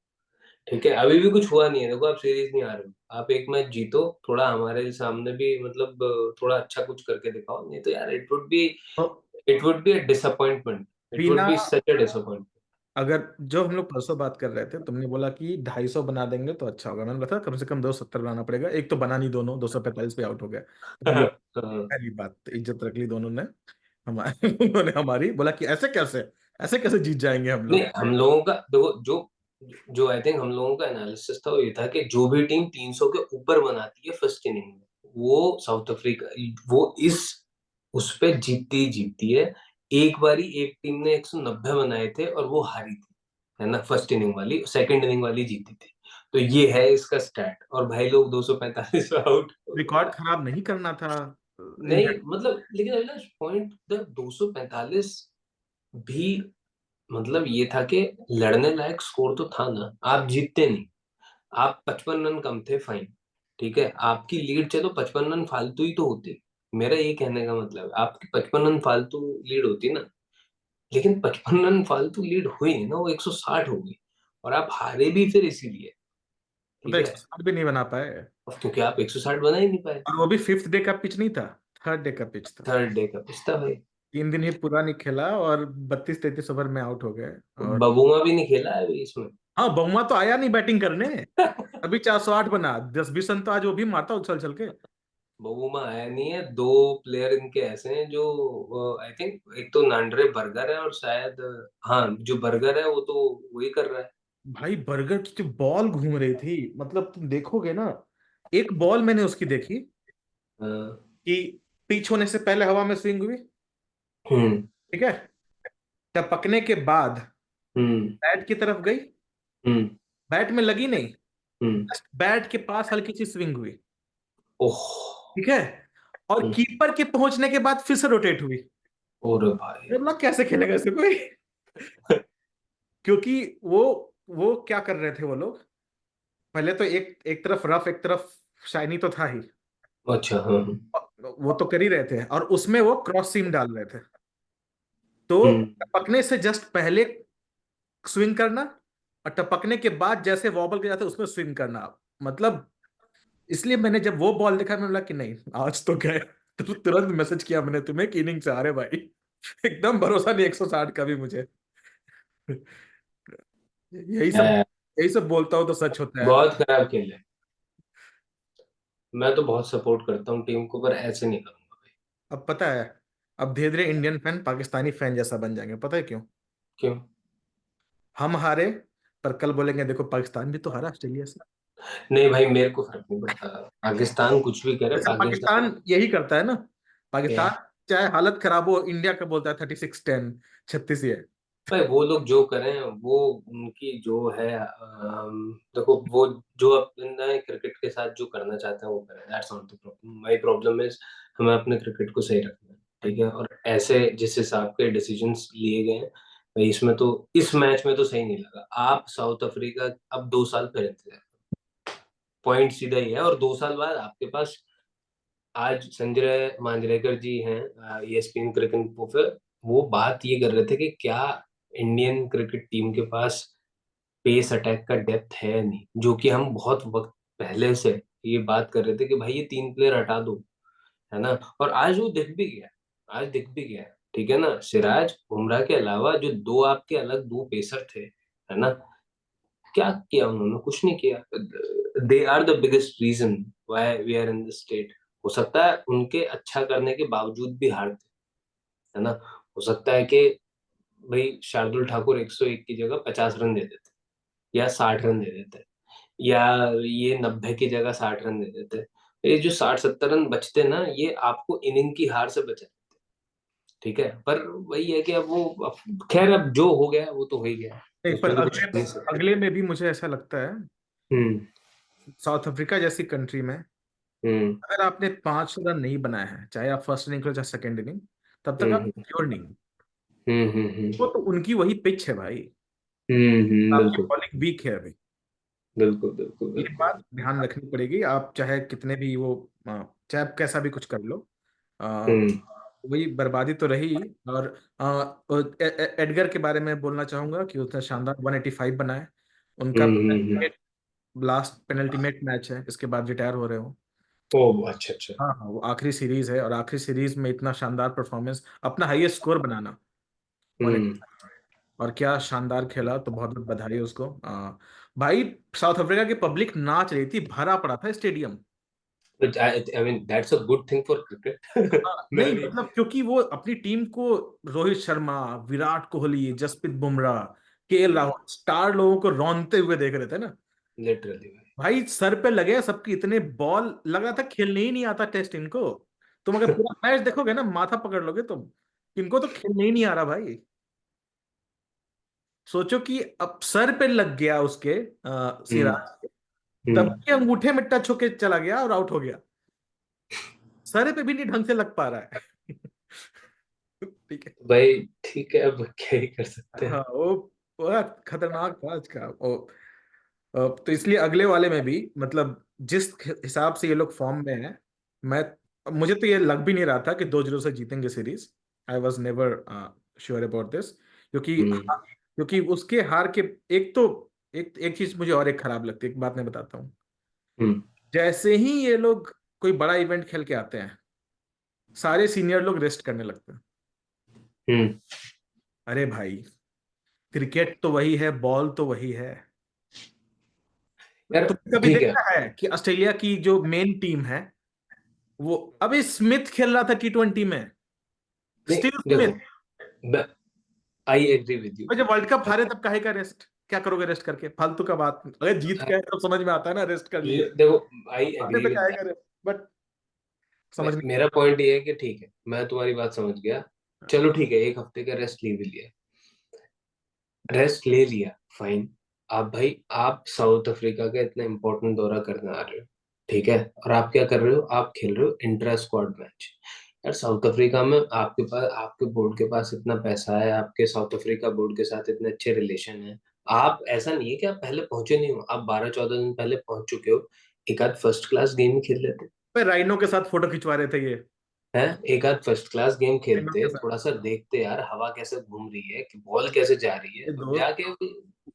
ठीक है, अभी भी कुछ हुआ नहीं है, देखो आप सीरीज नहीं आ रहे हो, आप एक मैच जीतो, थोड़ा हमारे सामने भी मतलब थोड़ा अच्छा कुछ करके दिखाओ, नहीं तो यार तो it would be a disappointment, it would बिना, बी सच अ डिसअपॉइंटमेंट। अगर जो हम लोग परसों बात कर रहे थे, तुमने बोला कि 250 बना देंगे तो अच्छा होगा, मैंने बोला था कम से कम 270 बनाना पड़ेगा, एक तो बना नहीं, दोनों 245 पे आउट हो गया। पहली पहली बात तो इज्जत रख ली दोनों ने हमारे उन्होंने हमारी, बोला कि ऐसे कैसे जीत जाएंगे हम नहीं, लोग। हम लोगों का देखो, जो जो आई थिंक हम लोगों का एनालिसिस था वो ये था कि जो भी टीम 300 के ऊपर बनाती है फर्स्ट इनिंग में, वो साउथ अफ्रीका, वो इस उस पे जीतती ही जीतती है। एक बारी एक टीम ने 190 बनाए थे और वो हारी थी, है ना, फर्स्ट इनिंग वाली, सेकंड इनिंग वाली जीती थी। तो ये है इसका स्टैट, और भाई लोग 245 आउट हो गए रिकॉर्ड यार। खराब नहीं करना था नहीं इंडिया। मतलब, लेकिन अविनाश पॉइंट द 245 भी मतलब ये था कि लड़ने लायक स्कोर तो था ना, आप जीतते नहीं। आप 55 रन कम थे, फाइन, ठीक है, आपकी लीड चलो 55 रन फालतू ही तो होती, मेरा ये कहने का मतलब है आपकी 55 रन फालतू लीड होती ना, लेकिन 55 रन फालतू लीड हुई ना, वो 160 हो गई, और आप हारे भी फिर इसीलिए, वो तो ठीक है, 160 भी नहीं बना पाए, अब क्योंकि आप 160 बना ही नहीं पाए। और वो भी फिफ्थ डे का पिच नहीं था, थर्ड डे का पिच था। थर्ड डे का पिछता भाई, 3 दिन ही पूरा नहीं खेला और 32-33 ओवर में आउट हो गए। और बबूंगा भी नहीं खेला है अभी इसमें। हाँ, बहुमा तो आया नहीं बैटिंग करने, अभी 408 बना, 10-20 रन तो आज वो भी मारता उछल चल के। बबूमा आया नहीं है, दो प्लेयर इनके ऐसे हैं जो, आई थिंक एक तो नांड्रे बर्गर है और शायद, हाँ जो बर्गर है वो तो वही कर रहा है। भाई बर्गर की जो बॉल घूम रही थी, मतलब तुम देखोगे ना, एक बॉल मैंने उसकी देखी हाँ। कि पिच होने से पहले हवा में स्विंग हुई, हम्म। ठीक है, टपकने के बाद हम्म। बैट की तरफ गई, हम्म। बैट में लगी नहीं, हम्म। जस्ट बैट के पास हल्की सी स्विंग हुई, ओह। ठीक है, और हम्म। कीपर के पहुंचने के बाद फिर से रोटेट हुई। ओरे भाई। अरे बोला कैसे खेलेगा ऐसे कोई, क्योंकि वो क्या कर रहे थे वो लोग, पहले तो एक एक तरफ रफ एक तरफ शाइनी तो था ही, अच्छा, हाँ हाँ। वो तो कर ही रहे थे, और उसमें वो क्रॉस सीम डाल रहे थे, तो हम्म। टपकने से जस्ट पहले स्विंग करना, और टपकने के बाद जैसे वॉबल के जाते उसमें स्विंग करना, मतलब इसलिए मैंने जब वो बॉल देखा मैंने बोला कि नहीं आज तो गए, तो तुरंत मैसेज किया मैंने तुम्हें कि इनिंग से आ रहे भाई, एकदम भरोसा नहीं 160 का भी मुझे, यही सब है, यही सब बोलता हूँ तो सच होता है। बहुत खराब खेले, मैं तो बहुत सपोर्ट करता हूँ टीम को, पर ऐसे नहीं करूंगा भाई। अब पता है, अब धीरे धीरे इंडियन फैन पाकिस्तानी फैन जैसा बन जाएंगे, पता है क्यों? क्यों? हम हारे, पर कल बोलेंगे देखो पाकिस्तान भी तो हारा ऑस्ट्रेलिया से। नहीं भाई, मेरे को फर्क नहीं पड़ता, पाकिस्तान कुछ भी करे, जैसे पाकिस्तान। पाकिस्तान यही करता है ना, क्या? पाकिस्तान चाहे हालत खराब हो इंडिया का बोलता है 36-10, 36 ये। भाई वो लोग जो करें, वो उनकी जो है, देखो वो जो अपने क्रिकेट के साथ जो करना चाहते हैं वो करें, that's not the problem, my problem is हमें अपने क्रिकेट को सही रखना है, ठीक है, और ऐसे जिस हिसाब के डिसीजंस लिए गए हैं भाई, इसमें तो इस मैच में तो सही नहीं लगा। आप साउथ अफ्रीका अब 2 साल फिर इंतजार, पॉइंट सीधा ही है, और 2 साल बाद आपके पास, आज संजय मांजरेकर जी हैं ESPN क्रिकेट पे, वो बात ये कर रहे थे कि क्या इंडियन क्रिकेट टीम के पास पेस अटैक का डेप्थ है नहीं, जो कि हम बहुत वक्त पहले से ये बात कर रहे थे कि भाई ये 3 प्लेयर हटा दो, है ना, और आज वो दिख भी गया, आज दिख भी गया, ठीक है ना, सिराज बुमराह के अलावा जो दो आपके अलग दो पेसर थे, है ना, क्या किया उन्होंने? कुछ नहीं किया। They are the biggest reason why we are in this state. हो सकता है उनके अच्छा करने के बावजूद भी हारते, है ना, हो सकता है कि भाई शार्दुल ठाकुर 101 की जगह 50 रन दे देते, या 60 रन दे देते, या ये 90 की जगह 60 रन दे देते। ये जो 60-70 रन बचते ना, ये आपको इनिंग की हार से बचा, ठीक है, पर वही है कि अब वो, खैर अब जो हो गया वो तो हो ही गया, नहीं, पर उसमें तो कुछ अगले नहीं सकते। अगले में भी मुझे ऐसा लगता है, हम्म। साउथ अफ्रीका जैसी कंट्री में हम्म। अगर आपने 5 रन नहीं बनाए हैं, चाहे आप फर्स्ट इनिंग करो चाहे सेकंड इनिंग, तब तक आप हम्म। श्योर नहीं। वो हम्म। तो उनकी वही पिच है भाई, आपकी बिल्कुल बॉलिंग वीक है अभी, बिल्कुल बिल्कुल ये बिल्कुल। बात ध्यान रखनी पड़ेगी, आप चाहे कितने भी वो चाहे आप कैसा भी कुछ कर लो, अ, हम्म। वही बर्बादी तो रही। और एडगर के बारे में बोलना चाहूंगा कि उसने शानदार 185 बनाए, उनका हम्म। लास्ट पेनल्टीमेट मैच है, इसके बाद रिटायर हो रहे हो। ओ अच्छा अच्छा। हाँ हाँ, वो आखिरी सीरीज है, और आखिरी सीरीज में इतना शानदार परफॉर्मेंस, अपना हाईएस्ट स्कोर बनाना। और हम्म। और क्या शानदार खेला, तो बहुत बहुत बधाई उसको। भाई, साउथ अफ्रीका की पब्लिक नाच रही थी, भरा पड़ा था stadium. I mean that's a good thing for cricket. हाँ, मैं नहीं भी। मतलब क्योंकि वो अपनी टीम को, रोहित शर्मा, विराट कोहली, जसप्रीत बुमराह, केएल राहुल, स्टार लोगों को रौंदते हुए देख रहे थे ना। लिटरली भाई। भाई सर पे लगे सबकी, इतने बॉल लग रहा था खेलने ही नहीं आता टेस्ट इनको। तुम अगर पूरा मैच देखोगे ना, माथा पकड़ लोगे तुम। इनको तो खेलने ही नहीं आ रहा भाई। सोचो कि अब सर पे लग गया उसके, हम्म सिराज, तब हम्म। के अंगूठे में टच होके चला गया और आउट हो गया। सर पे भी नहीं ढंग से लग पा रहा है। ठीक है। भाई ठीक है, अब क्या ही कर सकते हैं। हाँ, वो खतरनाक था आज का वो। तो इसलिए अगले वाले में भी, मतलब जिस हिसाब से ये लोग फॉर्म में हैं, मैं मुझे तो ये लग भी नहीं रहा था कि 2-0 से जीतेंगे series. I was never sure about this, क्योंकि हम्म क्योंकि उसके हार के, एक तो, एक एक चीज मुझे और एक खराब लगती है, एक बात मैं बताता हूँ। हम्म जैसे ही ये लोग कोई बड़ा इवेंट खेल के आते हैं, सारे सीनियर लोग रेस्ट करने लगते हैं। हम्म। अरे भाई, क्रिकेट तो वही है, बॉल तो वही है। यार तुमने कभी ठीक है। देखा है कि ऑस्ट्रेलिया की जो मेन टीम है, वो अभी स्मिथ खेल रहा था T20 में, नहीं स्टीव देखो, Smith. I agree with you. और जब वर्ल्ड कप हारे तब काहे का रेस्ट, क्या करोगे रेस्ट करके, फालतू का बात। अगर जीत गए तब समझ में आता है ना, रेस्ट कर लिए। देखो, आई हारे एग्री पे विद काहे दैट। का रेस्ट, बट समझ नहीं मेरा पॉइंट ये है कि ठीक है, मैं तुम्हारी बात समझ गया। आता। चलो ठीक है, एक हफ्ते का रेस्ट ले भी लिया, रेस्ट ले लिया, फाइन। आप भाई, आप साउथ अफ्रीका का इतना इंपॉर्टेंट दौरा करने आ रहे हो, ठीक है, और आप क्या कर रहे हो, आप खेल रहे हो इंट्रा स्क्वाड मैच। यार साउथ अफ्रीका में आपके पास, आपके बोर्ड के पास इतना पैसा है, आपके साउथ अफ्रीका बोर्ड के साथ इतने अच्छे रिलेशन है। आप, ऐसा नहीं है कि आप पहले पहुंचे नहीं हो, आप 12-14 दिन पहले पहुंच चुके हो। एक आध फर्स्ट क्लास गेम ही खेल लेते पे राइनो के साथ फोटो खिंचवा रहे थे ये, हैं, एक आध फर्स्ट क्लास गेम राइनो खेलते, के साथ। थोड़ा सा देखते यार हवा कैसे घूम रही है, कि बॉल कैसे जा रही है, ये अब दोस्त, जाके।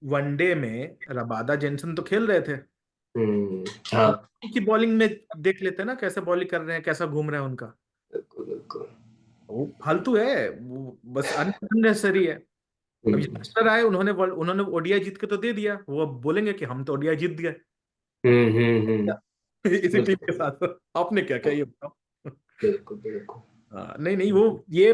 वनडे में रबादा जेंसन तो खेल रहे थे। हम्म। हाँ। अब की बॉलिंग में देख लेते ना, कैसे बॉलिंग कर रहे हैं, कैसा घूम रहा है उनका। बिल्कुल बिल्कुल। वो फालतू है, वो बस अननेसेसरी है। अब हम्म यंगस्टर आए, उन्होंने ओडीआई जीत के तो दे दिया, वो अब बोलेंगे कि हम तो ओडीआई जीत गए। हम्म। इसी टीम के बिल्कुल साथ आपने क्या क्या, ये बताओ। बिल्कुल बिल्कुल। नहीं नहीं, वो ये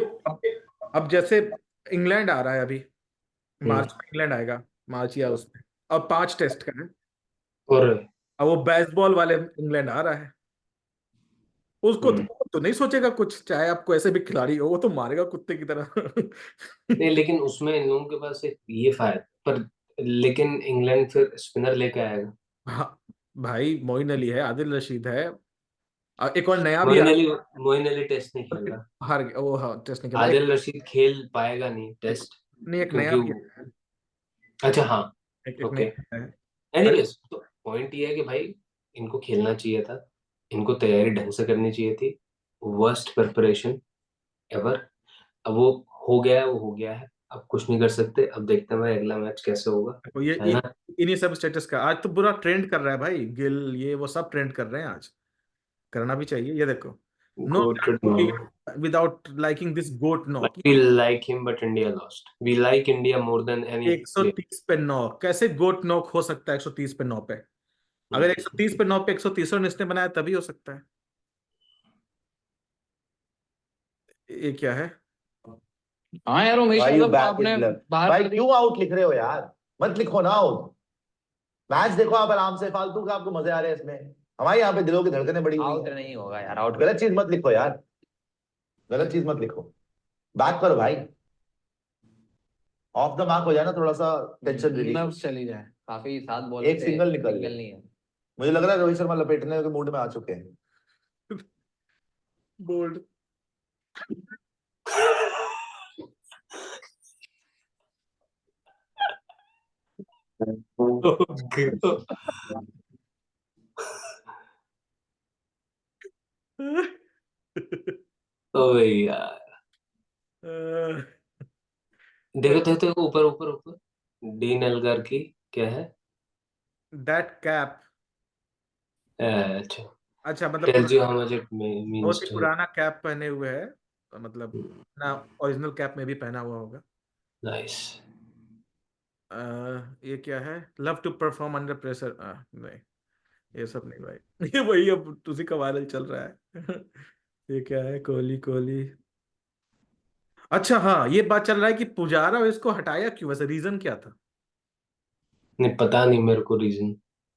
अब जैसे इंग्लैंड आ रहा है अभी, हम्म। मार्च में इंग्लैंड आएगा, मार्च या उसमें। अब 5 टेस्ट का है। और अब वो बेसबॉल वाले इंग्लैंड आ रहा है, उसको हम्म। तो नहीं सोचेगा कुछ, चाहे आपको ऐसे भी खिलाड़ी हो, वो तो मारेगा कुत्ते की तरह। नहीं लेकिन उसमें इन लोगों के पास एक ये फायदा पर, लेकिन इंग्लैंड फिर स्पिनर लेके आएगा। हाँ भाई, मोइन अली है, आदिल रशीद है, एक और नया भी मोइन अली, मोइन अली टेस्ट नहीं खेल रहा। हार गया वो, हाँ टेस्ट नहीं खेला एक, आदिल रशीद खेल पाएगा नहीं एक टेस्ट, नहीं, एक नया क्योंकि भी है। अच्छा हाँ। एक ओके। नया है। अरे एनीवेज, तो पॉइंट ये है कि भाई इनको खेलना चाहिए था, इनको तैयारी ढंग से करनी चाहिए थी। Worst preparation ever. अब वो हो गया है, वो हो गया है, अब कुछ नहीं कर सकते, अब देखते हैं भाई अगला मैच कैसे होगा, देखो है ना। इन्हीं सब स्टेटस का आज तो पूरा ट्रेंड कर रहा है भाई, गिल ये वो सब ट्रेंड कर रहे हैं आज। करना भी चाहिए, ये देखो। No, goated no. Without liking this goat no. We like him but India lost, we like India more than any player. 130 पे 9 कैसे गोट नॉक हो सकता है, 130 पे 9 पे? अगर 130 पे 9 पे 130 रन इसने बनाया तभी हो सकता है। ये क्या है? हाँ यार उमेश भाई यू यादव बैक आपने इज लेफ्ट। बाहर भाई कर दी। क्यों आउट लिख रहे हो यार? मत लिखो ना आउट। मैच देखो आप आराम से, फालतू का आपको मजे आ रहे हैं इसमें। हमारे यहाँ पे दिलों की धड़कनें बड़ी हुई आउट हैं। नहीं होगा यार, आउट गलत चीज मत लिखो यार, गलत चीज मत लिखो। बैक करो भाई, ऑफ द मार्क हो जाए ना, थोड़ा सा टेंशन रिलीफ। नर्व्स चली जाए, काफी 7 बॉल एक पे सिंगल निकल सिंगल ले। नहीं है। मुझे लग रहा है रोहित शर्मा लपेटने के मूड में आ चुके हैं। बोल्ड। ओ यार, देखो देखो देखो, ऊपर ऊपर ऊपर, डीन एल्गर की क्या है, दैट कैप, अच्छा, अच्छा मतलब tells you how much it means बहुत ही टू पुराना कैप पहने हुए है, मतलब हिम। ना ओरिजिनल कैप में भी पहना हुआ होगा। नाइस। ये क्या है? Love to perform under pressure, नहीं ये सब नहीं भाई। ये वही अब उसी का वायरल चल रहा है। ये क्या है? कोहली कोहली, अच्छा हाँ ये बात चल रहा है कि पुजारा इसको हटाया क्यों, वैसे रीजन क्या था? नहीं पता नहीं मेरे को रीजन।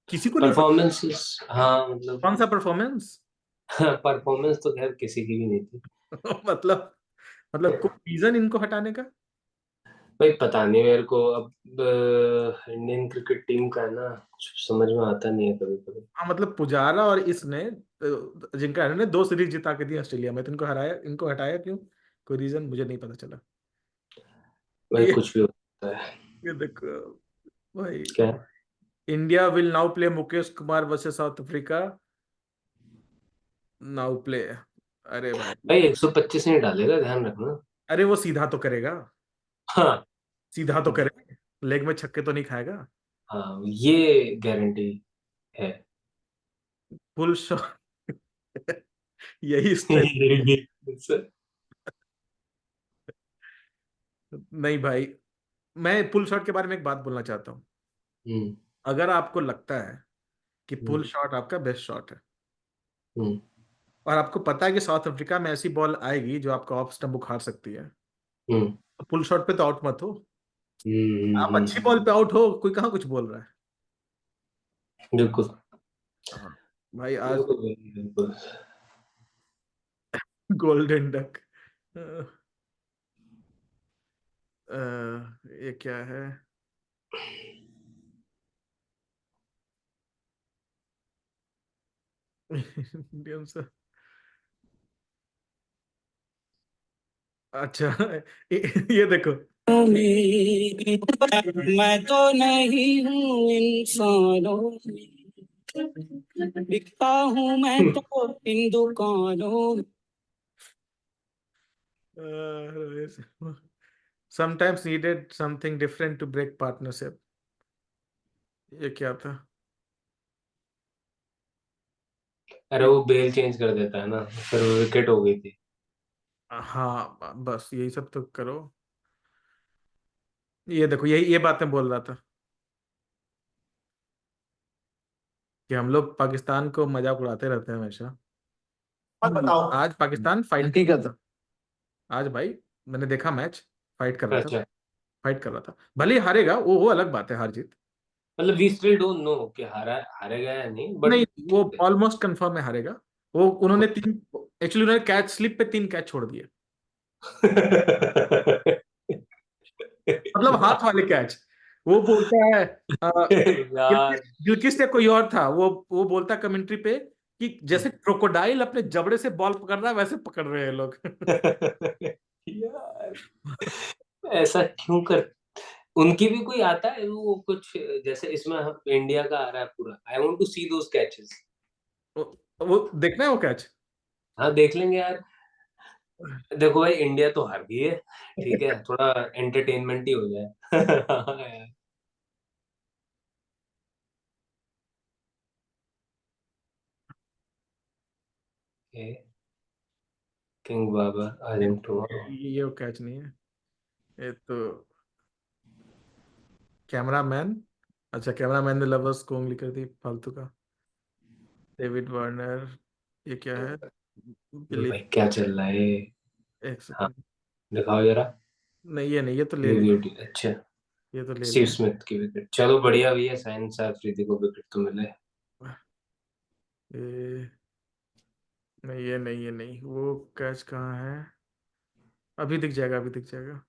किसी को नहीं पता। परफॉर्मेंसेस, हाँ मतलब कौन सा परफॉर्मेंस? परफॉर्मेंस तो खैर किसी की भी नहीं थी। मतलब मतलब कोई रीजन इनको हटाने का? भाई पता नहीं मेरे को, अब इंडियन क्रिकेट टीम का है ना, कुछ समझ में आता नहीं है कभी कभी। हाँ मतलब पुजारा और इसने जिनका इन्होंने 2 सीरीज जिता के दी ऑस्ट्रेलिया में, तो इनको हराया, इनको हटाया क्यों? कोई रीजन मुझे नहीं पता चला। भाई ये कुछ भी हो सकता है। ये देखो भाई, क्या? India will now play Mukesh Kumar versus south Africa, now play. अरे भाई, भाई 125 नहीं डालेगा, ध्यान रखना। अरे वो सीधा तो करेगा, हाँ। सीधा तो करेगा, लेग में छक्के तो नहीं खाएगा। हाँ ये गारंटी है। Full shot. यही स्ट्रेट। नहीं भाई, मैं पुल शॉट के बारे में एक बात बोलना चाहता हूँ। हम्म। अगर आपको लगता है कि पुल हम्म। शॉट आपका बेस्ट शॉट है, हम्म। और आपको पता है कि साउथ अफ्रीका में ऐसी बॉल आएगी जो आपका ऑफ स्टंप उखाड़ सकती है, हम्म। तो पुल शॉट पे तो आउट मत हो। आप अच्छी बॉल हम्म। पे आउट हो, कोई कहाँ कुछ बोल रहा है। बिल्कुल हाँ भाई, आज बिल्कुल बिल्कुल। गोल्डन डक, ये क्या है? इंडियन से, अच्छा। ये देखो, मैं तो नहीं हूँ इंसानों में, बिकता हूँ मैं तो इन दुकानों में। sometimes needed something different to break partnership, ये क्या था? अरे वो बेल चेंज कर देता है ना, फिर विकेट हो गई थी। हाँ बस यही सब तो करो। ये देखो, यही ये बातें बोल रहा था कि हम लोग पाकिस्तान को मजाक उड़ाते रहते हैं हमेशा। मत बताओ। आज पाकिस्तान फाइट, हकीकत है। आज भाई मैंने देखा मैच, फाइट कर रहा था, अच्छा, फाइट कर रहा था। भले ही हारेगा, वो अलग बात है, हार जीत। मतलब वी स्टिल डोंट नो कि हारेगा या नहीं, बट नहीं, वो ठीक ऑलमोस्ट कंफर्म है हारेगा। वो उन्होंने तीन, एक्चुअली उन्होंने कैच स्लिप पे 3 कैच छोड़ दिए, है। मतलब हाथ वाले कैच। वो बोलता है यार। गिलक्रिस्ट या कोई और था, वो बोलता कमेंट्री पे कि जैसे क्रोकोडाइल अपने जबड़े से बॉल पकड़ रहा है वैसे पकड़ रहे हैं लोग। यार ऐसा क्यों कर, उनकी भी कोई आता है वो कुछ, जैसे इसमें हम इंडिया का आ रहा है पूरा, I want to see those catches. वो देखना है वो कैच। हाँ देख लेंगे यार। देखो भाई इंडिया तो हार गई है, ठीक है, थोड़ा एंटरटेनमेंट ही हो जाए। हाँ यार। किंग बाबा आई ये एम टुमारो। ये वो कैच नहीं है, ये तो कैमरामैन, अच्छा कैमरामैन ने लवर्स को उंगली कर दी फालतू का। डेविड वार्नर, ये क्या है? बिली, भाई क्या चल रहा है? एक हाँ सेकंड, दिखाओ जरा। नहीं ये नहीं, ये तो ले ये लिया, ब्यूटी, अच्छा। ये तो ले स्टीव लिया। स्मिथ की विकेट, चलो बढ़िया भैया, साइंस अफरीदी को विकेट तो मिले। ये नहीं, ये नहीं, ये नहीं, वो कैच कहाँ है? अभी दिख जाएगा, अभी दिख जाएगा।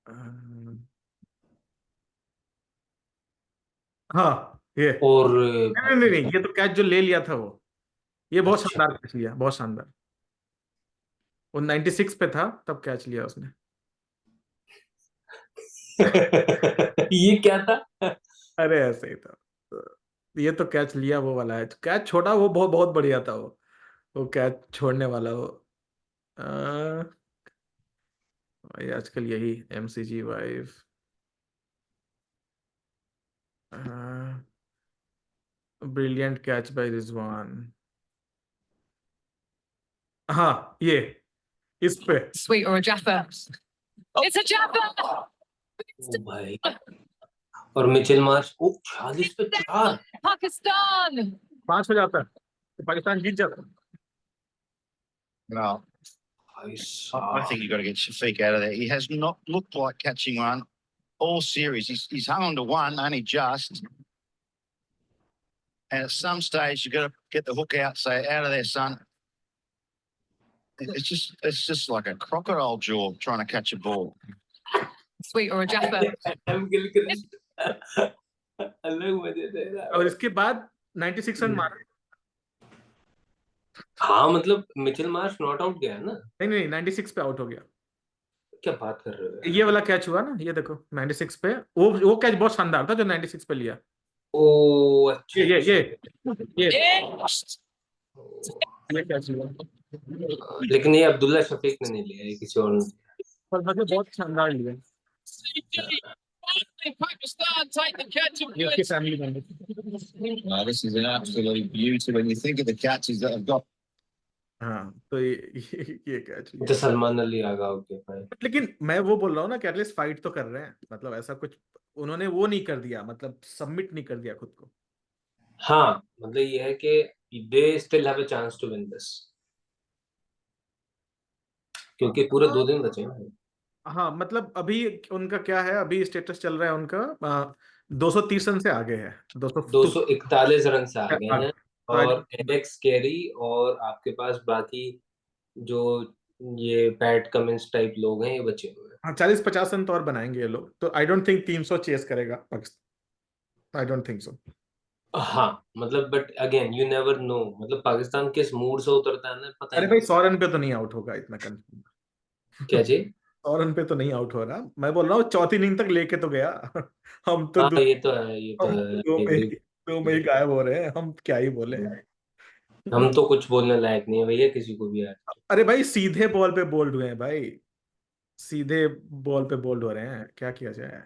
अम, हाँ ये, और नहीं नहीं नहीं, ये तो कैच जो ले लिया था वो, ये बहुत अच्छा। शानदार कैच लिया, बहुत शानदार। वो 96 पे था तब कैच लिया उसने। ये क्या था? अरे ऐसे ही था। ये तो कैच लिया वो वाला है, कैच छोड़ा वो बहुत बहुत बढ़िया था वो कैच छोड़ने वाला वो। भाई आजकल यही MCG wife, brilliant catch by Rizwan. हाँ ये इस पे Sweet or a Jaffa? It's a Jaffa! ओ भाई, और मिचेल मार्श, ओ 46 पे 4। Pakistan! 5 हो जाता है तो पाकिस्तान जीत जाता है। No, भाई I साहब, think you've got to get Shafiq out of there. He has not looked like catching one all series. He's hung on to one, only just. And at some stage, you've got to get the hook out, say, out of there, son. It's just like a crocodile jaw trying to catch a ball. Sweet or a Jaffa? M Gilchrist अलग मजे दे रहा है और भाई। इसके बाद 96 run मारे। हाँ मतलब मिचेल मार्श नॉट आउट गया है ना? नहीं नहीं 96 पे आउट हो गया। क्या बात कर रहे हो यार? ये वाला कैच हुआ ना, ये देखो 96 पे, वो कैच बहुत शानदार था जो 96 पे लिया। ओ अच्छा ये अच्छा। ये कैच हुआ लेकिन ये अब्दुल्ला शफीक ने नहीं लिया, ये किसी और ने लिया। पर मुझे बहुत शानदार लिया। Pakistan take the catch and ये उसकी फैमिली में No, this is an absolute beauty when you think of the catches that have got. हाँ तो ये कैच तो लिया। सलमान अली आ गया ओके भाई। लेकिन मैं वो बोल रहा हूँ ना कि एटलीस्ट फाइट तो कर रहे हैं, मतलब ऐसा कुछ उन्होंने वो नहीं कर दिया, मतलब सबमिट नहीं कर दिया खुद को। हाँ मतलब ये है कि they still have a chance to win this, क्योंकि पूरे 2 दिन बचे हैं। हाँ मतलब अभी उनका क्या है, अभी स्टेटस चल रहा है उनका 230 रन से आगे है। 241 रन से आगे हैं, तो और एलेक्स कैरी और आपके पास बाकी जो ये पैट कमिंस टाइप लोग हैं ये बचे हुए हैं। हाँ 40-50 रन तो और बनाएंगे ये लोग, तो आई डोंट थिंक 300 चेस करेगा Pakistan, I don't think so. हाँ मतलब but again you never know, मतलब पाकिस्तान किस मूड से उतरता है ना, पता ही अरे भाई 100 रन पे तो नहीं आउट होगा, इतना कंफर्म। क्या जी। 100 रन पे तो नहीं आउट हो रहा, मैं बोल रहा हूँ चौथी इनिंग तक लेके तो गया। हम तो हाँ ये तो है, ये तो हम है, दो में एग्री। दो में ही गायब हो रहे हैं, हम क्या ही बोले। हम तो कुछ बोलने लायक नहीं है भैया किसी को भी यार। अरे भाई सीधे बॉल पे बोल्ड हुए हैं भाई, सीधे बॉल पे बोल्ड हो रहे हैं, क्या किया जाए।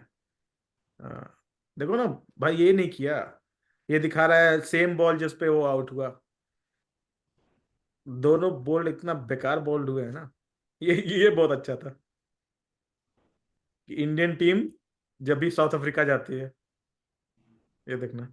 देखो ना भाई, ये नहीं किया, ये दिखा रहा है सेम बॉल जिस पे वो आउट हुआ। दोनों बोल्ड इतना बेकार बोल्ड हुए हैं ना। ये बहुत अच्छा था कि इंडियन टीम जब भी साउथ अफ्रीका जाती है, ये देखना।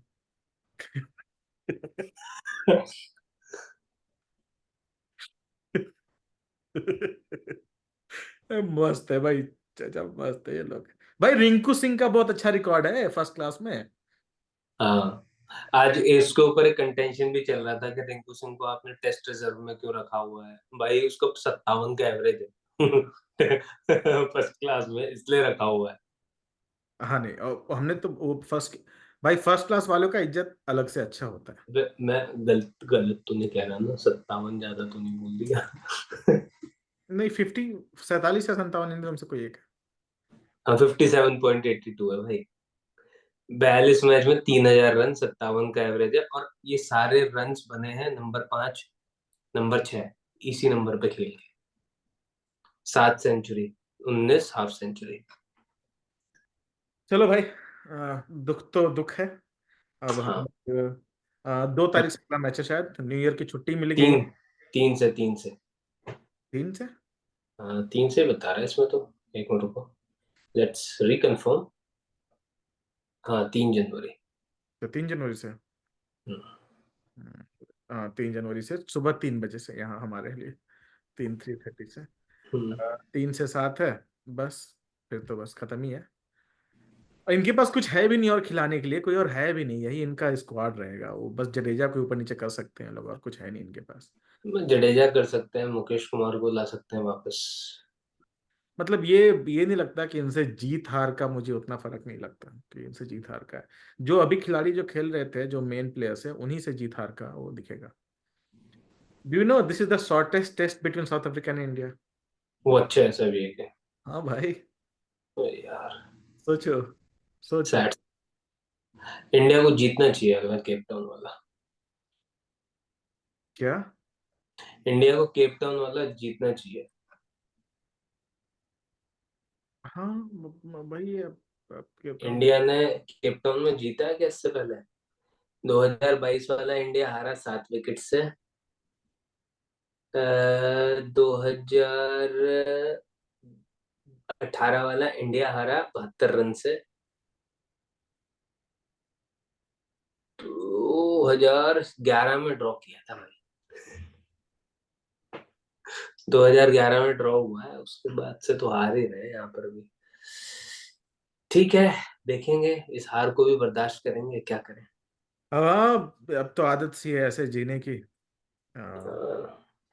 मस्त है भाई, चाचा मस्त है ये लोग। भाई रिंकू सिंह का बहुत अच्छा रिकॉर्ड है फर्स्ट क्लास में। हाँ आज इसके ऊपर एक कंटेंशन भी चल रहा था कि रिंकू सिंह को आपने टेस्ट रिजर्व में क्यों रखा हुआ है भाई, उसको 57 का एवरेज है फर्स्ट क्लास में, इसलिए रखा हुआ है। हाँ नहीं, और हमने तो वो फर्स्ट, भाई फर्स्ट क्लास वालों का इज्जत अलग से अच्छा होता है। मैं गलत गलत तो नहीं कह रहा ना, 57 ज्यादा तो नहीं बोल दिया। नहीं 47 या 57 इनमें हमसे कोई एक है। हाँ 57.82 है भाई, 42 मैच में 3000 रन, 57 का एवरेज है, और ये सारे रन्स बने हैं नंबर 5 नंबर 6 इसी नंबर पे खेल के। 7 सेंचुरी, 19 हाफ सेंचुरी। चलो भाई, दुख तो दुख है। अब हम हाँ 2 तारीख से अगला मैच है, शायद न्यू ईयर की छुट्टी मिल गई है। 3 से तीन से 3 से बता रहा है इसमें तो, एक मिनट रुको, लेट्स रिकन्फर्म। हाँ 3 जनवरी। तो 3 जनवरी से, हाँ 3 जनवरी से सुबह 3 बजे से यहाँ हमारे लिए, 3:30 से 3 से 7 है बस, फिर तो बस खत्म ही है। और इनके पास कुछ है भी नहीं और खिलाने के लिए, कोई और है भी नहीं, यही इनका स्क्वाड रहेगा, वो बस जडेजा को ऊपर नीचे कर सकते हैं लोग, और कुछ है नहीं इनके पास। जडेजा कर सकते हैं, मुकेश कुमार को ला सकते हैं वापस। मतलब ये नहीं लगता कि इनसे जीत हार का, मुझे उतना फर्क नहीं लगता कि इनसे जीत हार का है। जो अभी खिलाड़ी जो खेल रहे थे, जो मेन प्लेयर्स है, उन्हीं से जीत हार का वो दिखेगा। Do you know this is the shortest test between South Africa and India. वो अच्छा है सभी के। हाँ भाई, ओ यार सोचो सोचो। सैड, इंडिया को जीतना चाहिए अगला केप टाउन वाला। क्या? इंडिया को केप टाउन वाला जीतना चाहिए। हाँ भाई इंडिया ने केपटाउन में जीता है क्या इससे पहले? 2022 वाला इंडिया हारा 7 विकेट से। 2018 वाला इंडिया हारा 72 रन से। 2011 में ड्रॉ किया था भाई, 2011 में ड्रॉ हुआ है, उसके बाद से तो हार ही रहे यहाँ पर भी। ठीक है, देखेंगे, इस हार को भी बर्दाश्त करेंगे, क्या करें। हाँ, अब तो आदत सी है ऐसे जीने की।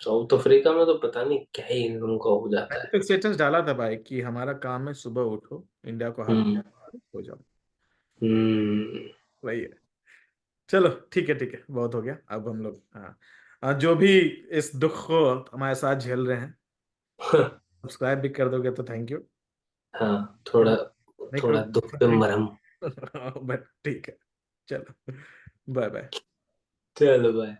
साउथ अफ्रीका में तो पता नहीं क्या ही इन लोगों का हो जाता है। तो स्टेटस डाला था भाई कि हमारा काम है सुबह उठो, इंडिया को हम्म। हार हो जाओ, हम्म। वही है। चलो ठीक है, ठीक है, बहुत हो गया। अब हम लोग जो भी इस दुख को हमारे साथ झेल रहे हैं, सब्सक्राइब भी कर दोगे तो थैंक यू। हाँ, थोड़ा नहीं थोड़ा दुख पे मरहम। बट ठीक है, चलो, बाय बाय। चलो बाय।